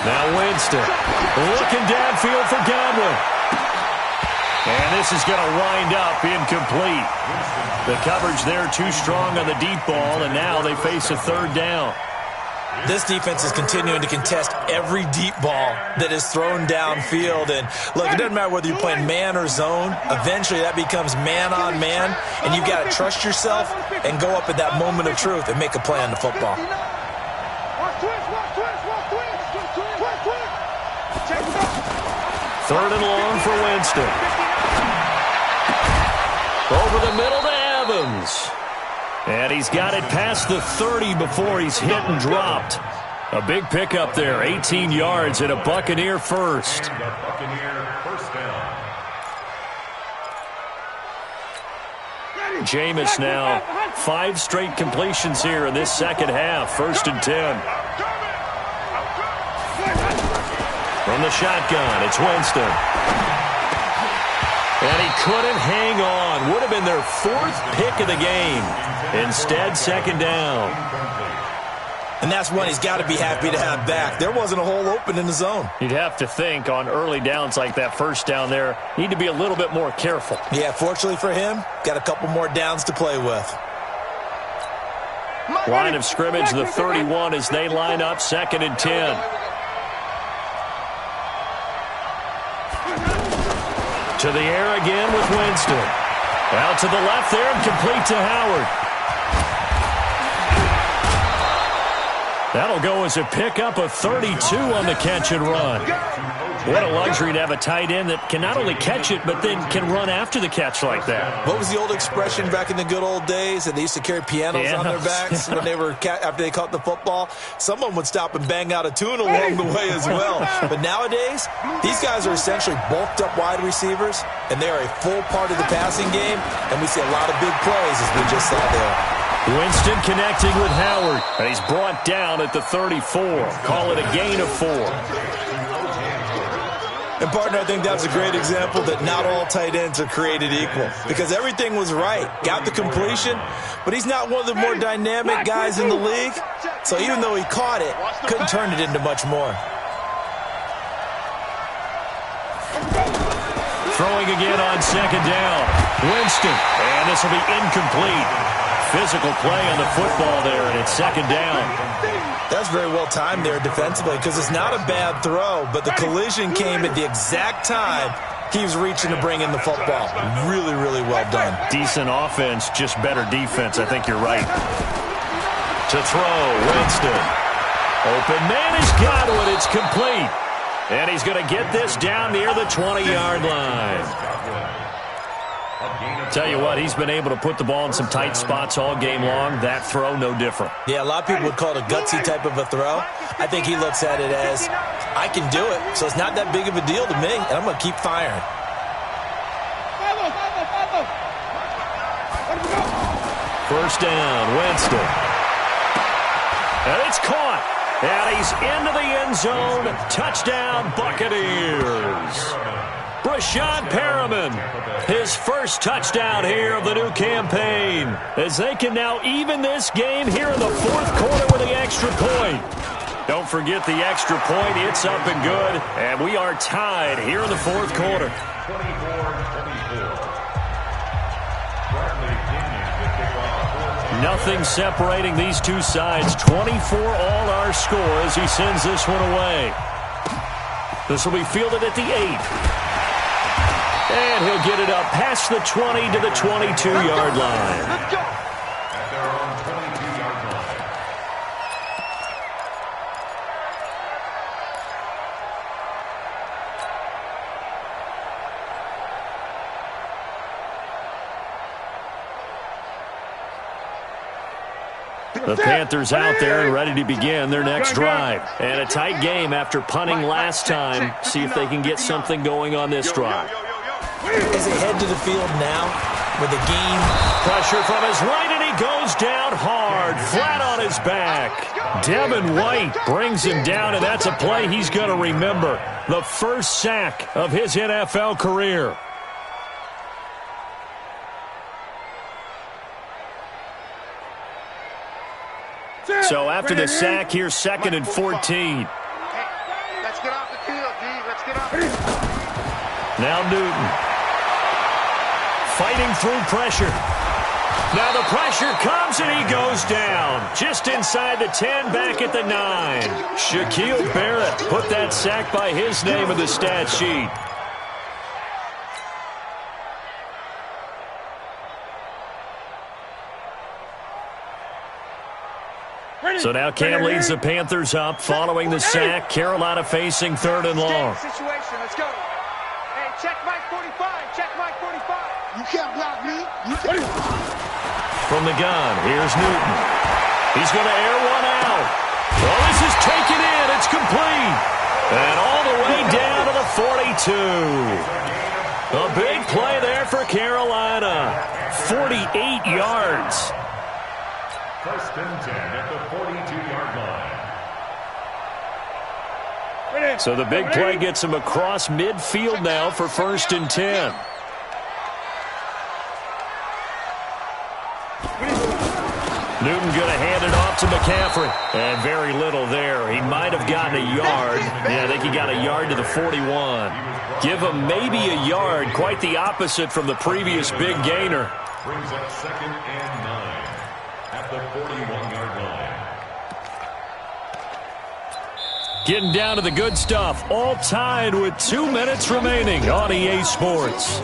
Speaker 3: Now Winston looking downfield for Godwin. And this is going to wind up incomplete. The coverage there too strong on the deep ball, and now they face a 3rd down.
Speaker 5: This defense is continuing to contest every deep ball that is thrown downfield. And look, it doesn't matter whether you're playing man or zone. Eventually that becomes man on man, and you've got to trust yourself and go up at that moment of truth and make a play on the football.
Speaker 3: 3rd and long for Winston. Over the middle to Evans. And he's got it past the 30 before he's hit and dropped. A big pickup there, 18 yards and a Buccaneer first. Jameis now 5 straight completions here in this second half. 1st and 10. From the shotgun, it's Winston. And he couldn't hang on. Would have been their 4th pick of the game. Instead, 2nd down.
Speaker 5: And that's one he's got to be happy to have back. There wasn't a hole open in the zone.
Speaker 3: You'd have to think on early downs like that 1st down there, need to be a little bit more careful.
Speaker 5: Yeah, fortunately for him, got a couple more downs to play with.
Speaker 3: Line of scrimmage, the 31 as they line up, 2nd and 10. To the air again with Winston. Out to the left there and complete to Howard. That'll go as a pickup of 32 on the catch and run. What a luxury to have a tight end that can not only catch it, but then can run after the catch like that.
Speaker 5: What was the old expression back in the good old days that they used to carry pianos on their backs when they were after they caught the football? Someone would stop and bang out a tune along the way as well. But nowadays, these guys are essentially bulked up wide receivers, and they are a full part of the passing game, and we see a lot of big plays as we just saw there.
Speaker 3: Winston connecting with Howard, and he's brought down at the 34. Call it a gain of 4.
Speaker 5: And, partner, I think that's a great example that not all tight ends are created equal, because everything was right. Got the completion, but he's not one of the more dynamic guys in the league. So even though he caught it, couldn't turn it into much more.
Speaker 3: Throwing again on 2nd down. Winston, and this will be incomplete. Physical play on the football there, and it's 2nd down.
Speaker 5: That's very well timed there defensively, because it's not a bad throw, but the collision came at the exact time he was reaching to bring in the football. Really, really well done.
Speaker 3: Decent offense, just better defense. I think you're right. To throw, Winston. Open man is Godwin. It's complete. And he's going to get this down near the 20-yard line. Tell you what, he's been able to put the ball in some tight spots all game long. That throw, no different.
Speaker 5: Yeah, a lot of people would call it a gutsy type of a throw. I think he looks at it as, I can do it, so it's not that big of a deal to me, and I'm going to keep firing.
Speaker 3: First down, Winston. And it's caught. And he's into the end zone. Touchdown, Buccaneers. Brashad Perriman, his first touchdown here of the new campaign, as they can now even this game here in the 4th quarter with the extra point. Don't forget the extra point. It's up and good, and we are tied here in the 4th quarter. Nothing separating these two sides. 24 all our score as he sends this one away. This will be fielded at the 8. And he'll get it up past the 20 to the 22-yard line.
Speaker 4: Let's go.
Speaker 3: The Panthers out there and ready to begin their next drive. And a tight game after punting last time. See if they can get something going on this drive.
Speaker 5: As they head to the field now with the game.
Speaker 3: Pressure from his right, and he goes down hard, flat on his back. Devin White brings him down, and that's a play he's going to remember. The first sack of his NFL career. So after the sack, here's 2nd and 14.
Speaker 4: Hey, let's get off the field, G. Let's get off.
Speaker 3: Now Newton. Fighting through pressure. Now the pressure comes and he goes down. Just inside the 10, back at the 9. Shaquille Barrett put that sack by his name in the stat sheet. So now Cam leads the Panthers up following the sack. Carolina facing 3rd and long.
Speaker 4: Situation, let's go. Hey, check Mike 45. Check Mike 45. You can't block me. You can't.
Speaker 3: From the gun, here's Newton. He's going to air one out. Well, this is taken in. It's complete. And all the way down to the 42. A big play there for Carolina. 48 yards.
Speaker 6: 1st and 10 at the 42-yard line.
Speaker 3: So the big play gets him across midfield now for 1st and 10. Newton going to hand it off to McCaffrey. And very little there. He might have gotten a yard. Yeah, I think he got a yard to the 41. Give him maybe a yard. Quite the opposite from the previous big gainer.
Speaker 6: Brings up 2nd and 9 at the 41-yard line.
Speaker 3: Getting down to the good stuff. All tied with 2 minutes remaining on EA Sports.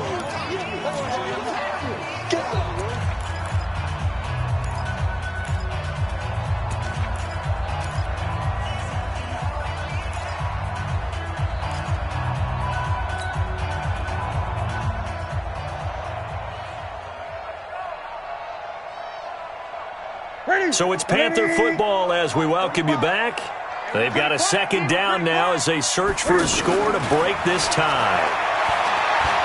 Speaker 3: So it's Panther football as we welcome you back. They've got a 2nd down now as they search for a score to break this tie.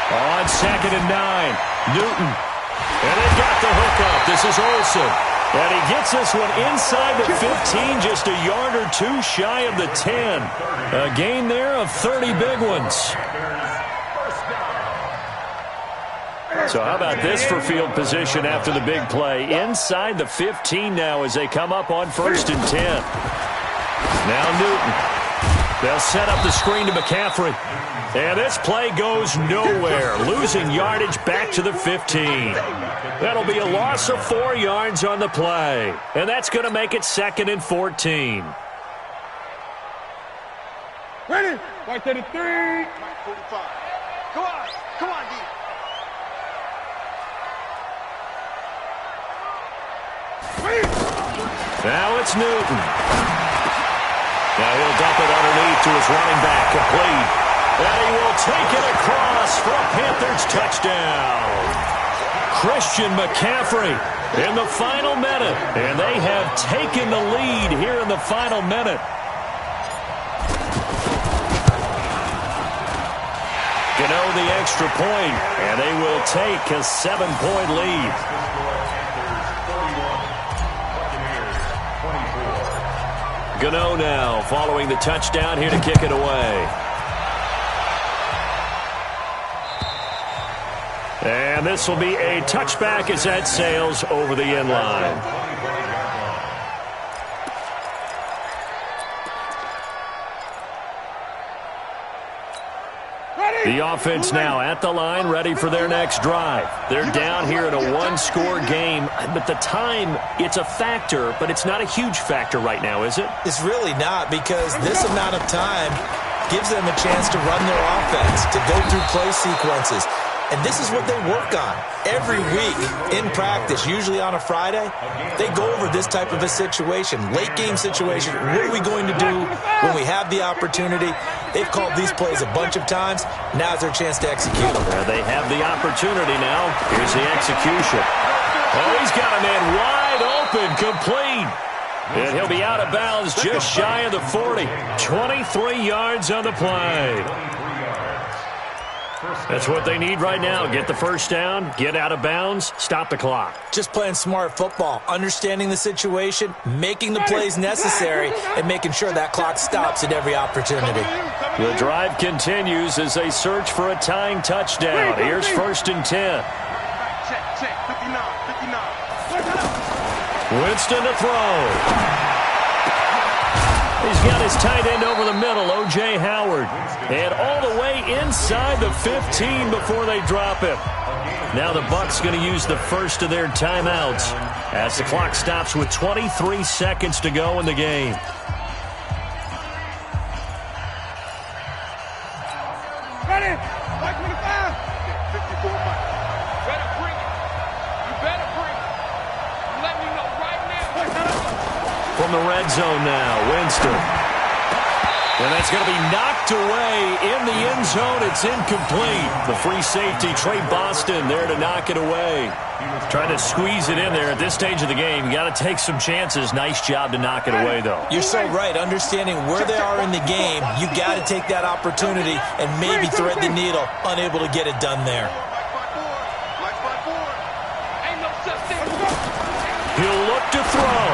Speaker 3: On 2nd and 9, Newton. And they've got the hookup. This is Olsen. And he gets this one inside the 15, just a yard or two shy of the 10. A gain there of 30 big ones. So how about this for field position after the big play? Inside the 15 now as they come up on 1st and 10. Now Newton. They'll set up the screen to McCaffrey. And this play goes nowhere. Losing yardage back to the 15. That'll be a loss of 4 yards on the play. And that's going to make it 2nd and 14.
Speaker 4: Ready? Mike 33. Mike 45. Come on. Come on, D.
Speaker 3: Now it's Newton. Now he'll dump it underneath to his running back, complete. And he will take it across for a Panthers touchdown. Christian McCaffrey in the final minute. And they have taken the lead here in the final minute. Gano the extra point, and they will take a 7-point lead. Gano now following the touchdown here to kick it away. And this will be a touchback as that sails over the end line. The offense now at the line, ready for their next drive. They're down here in a one-score game, but the time, it's a factor, but it's not a huge factor right now, is it?
Speaker 5: It's really not, because this amount of time gives them a chance to run their offense, to go through play sequences. And this is what they work on every week in practice, usually on a Friday. They go over this type of a situation, late game situation. What are we going to do when we have the opportunity? They've called these plays a bunch of times. Now's their chance to execute them.
Speaker 3: They have the opportunity now. Here's the execution. Oh, he's got a man wide open. open, complete. And he'll be out of bounds just shy of the 40. 23 yards on the play. That's what they need right now. Get the first down, get out of bounds, stop the clock.
Speaker 5: Just playing smart football, understanding the situation, making the plays necessary, and making sure that clock stops at every opportunity.
Speaker 3: The drive continues as they search for a tying touchdown. Here's 1st and 10.
Speaker 4: Check, 59.
Speaker 3: Winston to throw. He's got his tight end over the middle, O.J. Howard. And all the way inside the 15 before they drop him. Now the Bucs going to use the first of their timeouts as the clock stops with 23 seconds to go in the game.
Speaker 4: Ready? 525. 54. Better bring it. You better bring it. Let me know right now.
Speaker 3: From the red zone now, Winston. And that's going to be knocked away in the end zone. It's incomplete. The free safety, Trey Boston, there to knock it away. Trying to squeeze it in there at this stage of the game. You got to take some chances. Nice job to knock it away, though.
Speaker 5: You're so right. Understanding where they are in the game, you got to take that opportunity and maybe thread the needle. Unable to get it done there.
Speaker 3: He'll look to throw.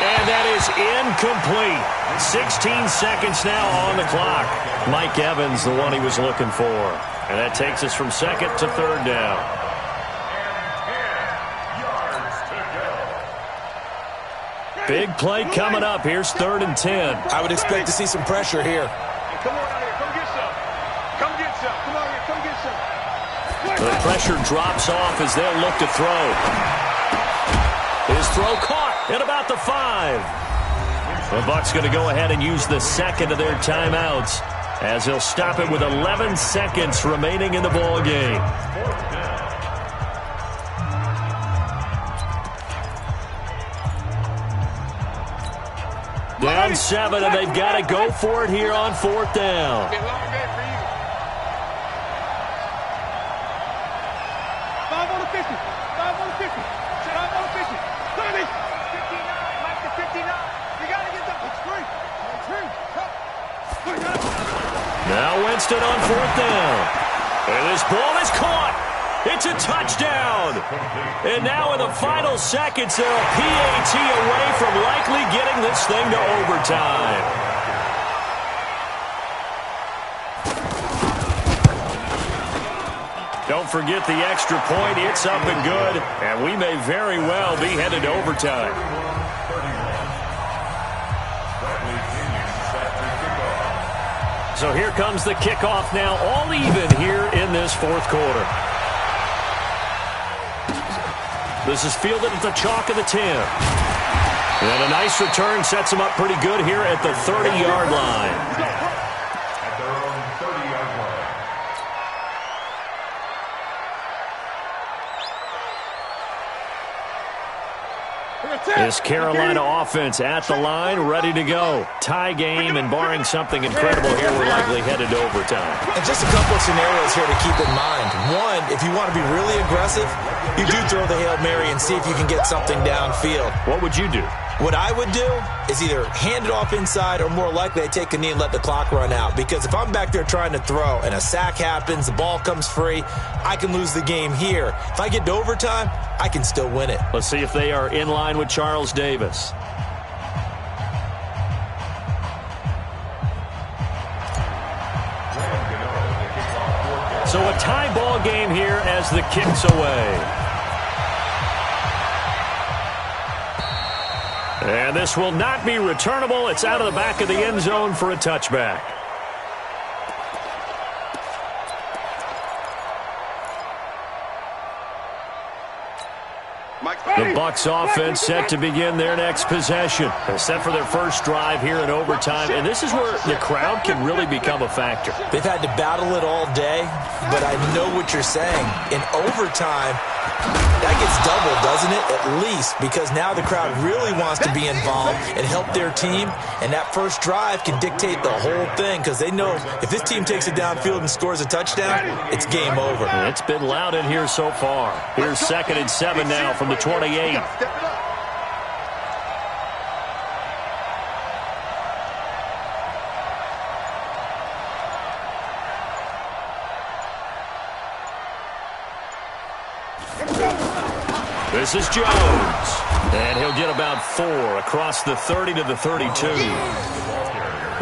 Speaker 3: And that is incomplete. 16 seconds now on the clock. Mike Evans, the one he was looking for. And that takes us from 2nd to 3rd down. Big play coming up. Here's 3rd and 10.
Speaker 5: I would expect to see some pressure here.
Speaker 4: Come on out here. Come get some. Come get some. Come on here. Come get some.
Speaker 3: The pressure drops off as they'll look to throw. His throw caught at about the 5. The Bucs going to go ahead and use the second of their timeouts as they'll stop it with 11 seconds remaining in the ball game. Down 7, and they've got to go for it here on 4th down.
Speaker 4: 5 on the 50. 5 on the 50. 5 on the 50. 30. 59. Mike to 59. You got to get that. It's free.
Speaker 3: Now Winston on 4th down. And this ball is caught. It's a touchdown. And now in the final seconds, they're a PAT away from likely getting this thing to overtime. Don't forget the extra point. It's up and good. And we may very well be headed to overtime. So here comes the kickoff now, all even here in this 4th quarter. This is fielded at the chalk of the 10. And a nice return sets him up pretty good here at the 30-yard line.
Speaker 6: At their own 30-yard line.
Speaker 3: This Carolina offense at the line, ready to go. Tie game, and barring something incredible here, we're likely headed to overtime.
Speaker 5: And just a couple of scenarios here to keep in mind. One, if you want to be really aggressive, you do throw the Hail Mary and see if you can get something downfield.
Speaker 3: What would you do?
Speaker 5: What I would do is either hand it off inside or more likely I take a knee and let the clock run out. Because if I'm back there trying to throw and a sack happens, the ball comes free, I can lose the game here. If I get to overtime, I can still win it.
Speaker 3: Let's see if they are in line with Charles Davis. So a tie ball game here as the kick's away. And this will not be returnable. It's out of the back of the end zone for a touchback. The Bucs offense set to begin their next possession. They're set for their first drive here in overtime, and this is where the crowd can really become a factor.
Speaker 5: They've had to battle it all day, but I know what you're saying. In overtime, that gets doubled, doesn't it? At least, because now the crowd really wants to be involved and help their team, and that first drive can dictate the whole thing because they know if this team takes it downfield and scores a touchdown, it's game over.
Speaker 3: And it's been loud in here so far. Here's 2nd and 7 now from the 28. This is Jones. And he'll get about 4 across the 30 to the 32.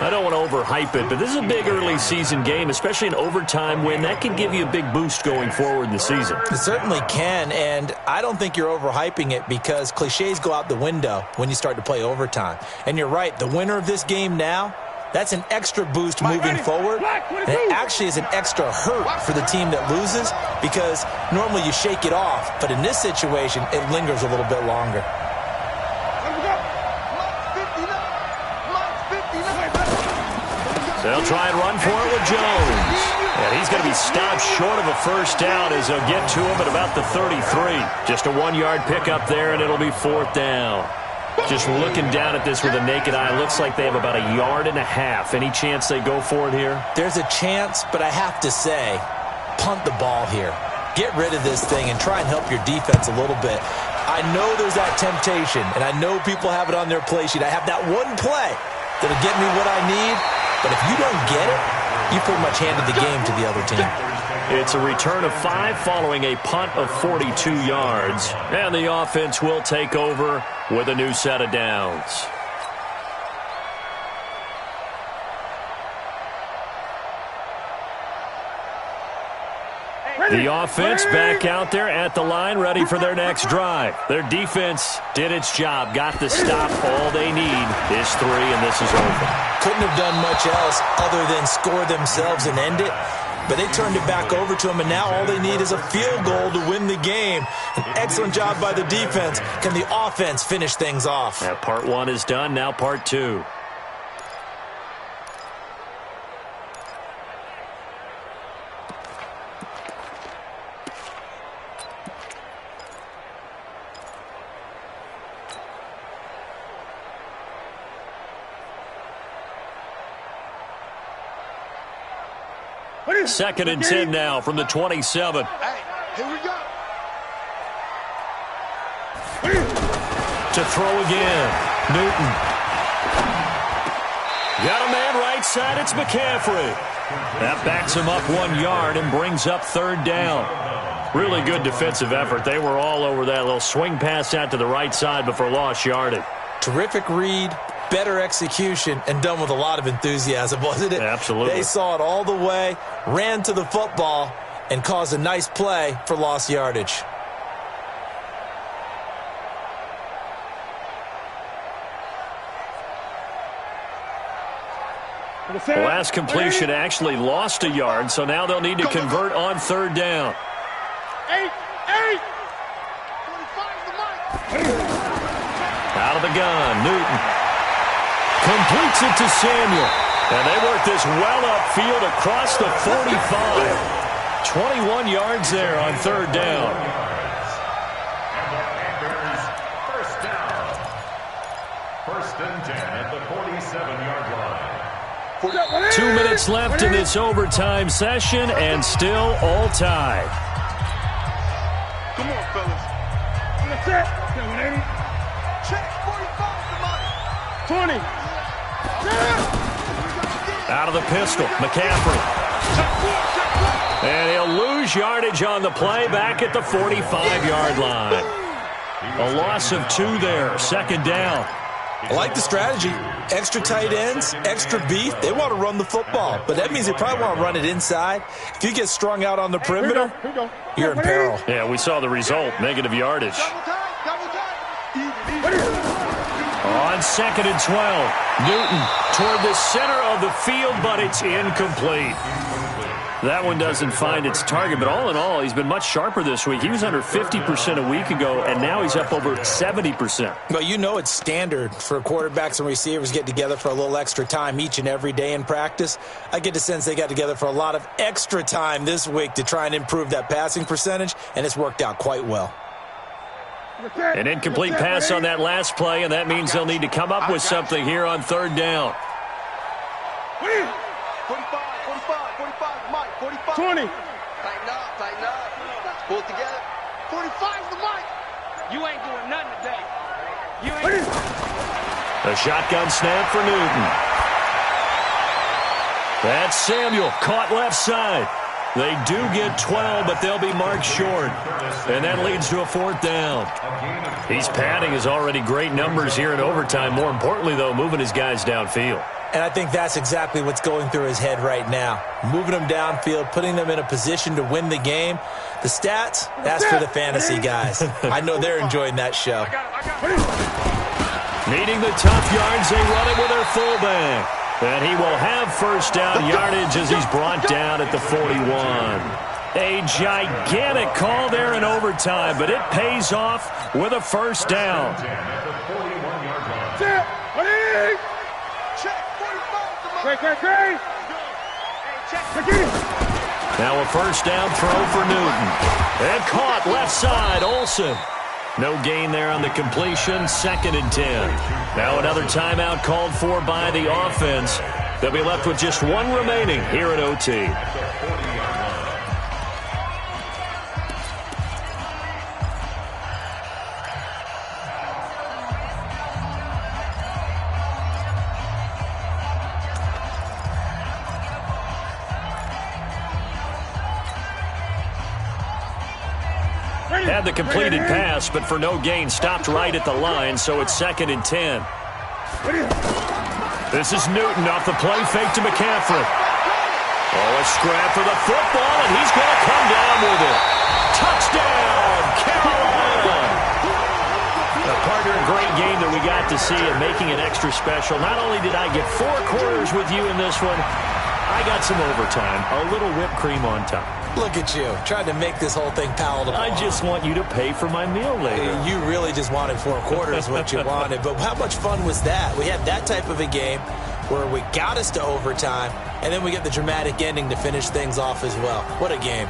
Speaker 3: I don't want to overhype it, but this is a big early season game, especially an overtime win. That can give you a big boost going forward in the season.
Speaker 5: It certainly can, and I don't think you're overhyping it because cliches go out the window when you start to play overtime. And you're right, the winner of this game now, that's an extra boost moving forward, and it actually is an extra hurt for the team that loses because normally you shake it off, but in this situation, it lingers a little bit longer.
Speaker 3: So they'll try and run for it with Jones. And he's going to be stopped short of a first down as they'll get to him at about the 33. Just a 1-yard pickup there, and it'll be 4th down. Just looking down at this with a naked eye, looks like they have about 1.5 yards. Any chance they go for it here?
Speaker 5: There's a chance, but I have to say, punt the ball here. Get rid of this thing and try and help your defense a little bit. I know there's that temptation, and I know people have it on their play sheet. I have that one play that'll get me what I need. But if you don't get it, you pretty much handed the game to the other team.
Speaker 3: It's a return of 5 following a punt of 42 yards. And the offense will take over with a new set of downs. The offense back out there at the line, ready for their next drive. Their defense did its job, got the stop. All they need is 3, and this is over.
Speaker 5: Couldn't have done much else other than score themselves and end it. But they turned it back over to them, and now all they need is a field goal to win the game. An excellent job by the defense. Can the offense finish things off?
Speaker 3: That part 1 is done, now part 2. Second and 10 now from the 27.
Speaker 4: Hey, here we go.
Speaker 3: To throw again. Newton. Got a man right side. It's McCaffrey. That backs him up 1 yard and brings up 3rd down. Really good defensive effort. They were all over that little swing pass out to the right side before lost yardage.
Speaker 5: Terrific read. Better execution, and done with a lot of enthusiasm, wasn't it?
Speaker 3: Absolutely.
Speaker 5: They saw it all the way, ran to the football, and caused a nice play for lost yardage.
Speaker 3: The last completion actually lost a yard, so now they'll need to convert on 3rd down.
Speaker 4: 8.
Speaker 3: Out of the gun, Newton. Completes it to Samuel. And they work this well upfield across the 45. 21 yards there on 3rd down.
Speaker 6: First down. 1st and 10 at the 47-yard line.
Speaker 3: 2 minutes left in this overtime session, and still all tied.
Speaker 4: Come on, fellas. That's it. Check 45 to money. 20.
Speaker 3: Out of the pistol, McCaffrey. And he'll lose yardage on the play back at the 45-yard line. A loss of 2 there, 2nd down.
Speaker 5: I like the strategy. Extra tight ends, extra beef. They want to run the football, but that means they probably want to run it inside. If you get strung out on the perimeter, you're in peril.
Speaker 3: Yeah, we saw the result, negative yardage. On 2nd and 12, Newton toward the center of the field, but it's incomplete. That one doesn't find its target, but all in all, he's been much sharper this week. He was under 50% a week ago, and now he's up over 70%.
Speaker 5: Well, you know it's standard for quarterbacks and receivers get together for a little extra time each and every day in practice. I get the sense they got together for a lot of extra time this week to try and improve that passing percentage, and it's worked out quite well.
Speaker 3: An incomplete pass on that last play, and that means they'll need to come up with something here on 3rd down.
Speaker 4: 45, Mike, 45. 20. Tighten up. Pull it together. 45's the Mike. You ain't doing nothing today. You ain't.
Speaker 3: A shotgun snap for Newton. That's Samuel, caught left side. They do get 12, but they'll be marked short. And that leads to a 4th down. He's padding his already great numbers here in overtime. More importantly, though, moving his guys downfield.
Speaker 5: And I think that's exactly what's going through his head right now. Moving them downfield, putting them in a position to win the game. The stats, that's for the fantasy guys. I know they're enjoying that show.
Speaker 3: Needing the tough yards, they run it with their fullback. And he will have first down yardage as he's brought down at the 41. A gigantic call there in overtime, but it pays off with a first down. Now a first down throw for Newton. And caught left side, Olsen. No gain there on the completion, 2nd and 10. Now another timeout called for by the offense. They'll be left with just one remaining here at OT. Had the completed pass, but for no gain, stopped right at the line, so it's 2nd and 10. This is Newton off the play fake to McCaffrey. Oh, a scrap for the football, and he's going to come down with it. Touchdown, Carolina! A partner, a great game that we got to see and making it extra special. Not only did I get 4 quarters with you in this one, I got some overtime, a little whipped cream on top.
Speaker 5: Look at you, trying to make this whole thing palatable.
Speaker 3: I just want you to pay for my meal later.
Speaker 5: You really just wanted 4 quarters, what you wanted. But how much fun was that? We had that type of a game where we got us to overtime, and then we get the dramatic ending to finish things off as well. What a game.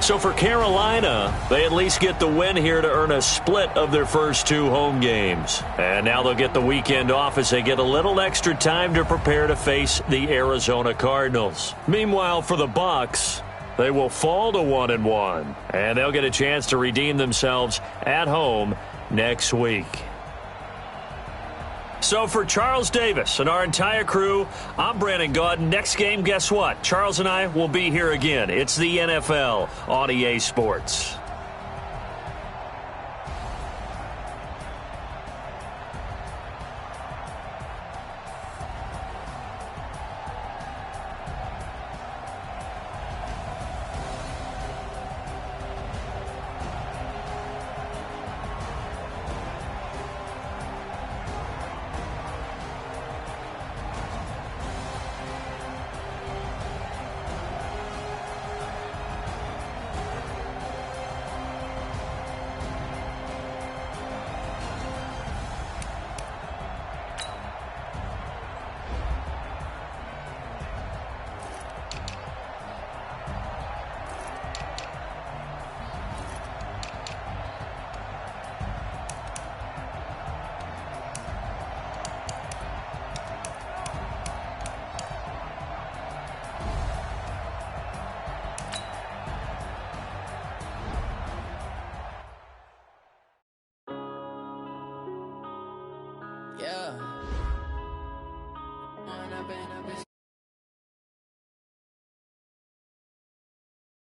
Speaker 3: So for Carolina, they at least get the win here to earn a split of their first 2 home games. And now they'll get the weekend off as they get a little extra time to prepare to face the Arizona Cardinals. Meanwhile, for the Bucs, they will fall to 1-1, and they'll get a chance to redeem themselves at home next week. So for Charles Davis and our entire crew, I'm Brandon Gaudin. Next game, guess what? Charles and I will be here again. It's the NFL on EA Sports.